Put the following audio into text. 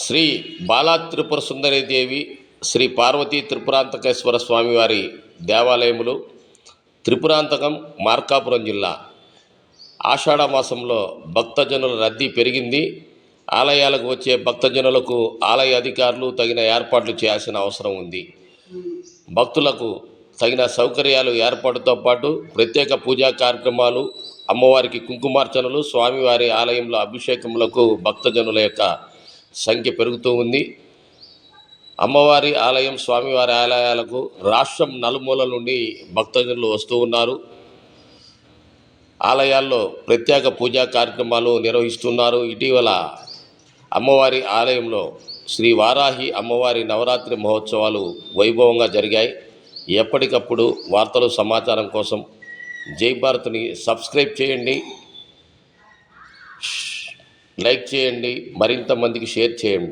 శ్రీ బాలా త్రిపుర సుందరీదేవి, శ్రీ పార్వతీ త్రిపురాంతకేశ్వర స్వామివారి దేవాలయములు త్రిపురాంతకం, మార్కాపురం జిల్లా. ఆషాఢ మాసంలో భక్తజనుల రద్దీ పెరిగింది. ఆలయాలకు వచ్చే భక్తజనులకు ఆలయ అధికారులు తగిన ఏర్పాట్లు చేయాల్సిన అవసరం ఉంది. భక్తులకు తగిన సౌకర్యాలు ఏర్పాటుతో పాటు ప్రత్యేక పూజా కార్యక్రమాలు, అమ్మవారికి కుంకుమార్చనలు, స్వామివారి ఆలయంలో అభిషేకములకు భక్తజనుల యొక్క సంఖ్య పెరుగుతూ ఉంది. అమ్మవారి ఆలయం, స్వామివారి ఆలయాలకు రాష్ట్రం నలుమూలల నుండి భక్తజనులు వస్తూ ఉన్నారు. ఆలయాల్లో ప్రత్యేక పూజా కార్యక్రమాలు నిర్వహిస్తున్నారు. ఇటీవల అమ్మవారి ఆలయంలో శ్రీ వారాహి అమ్మవారి నవరాత్రి మహోత్సవాలు వైభవంగా జరిగాయి. ఎప్పటికప్పుడు వార్తలు, సమాచారం కోసం జై భారత్ని సబ్స్క్రైబ్ చేయండి, లైక్ చేయండి, మరింత మందికి షేర్ చేయండి.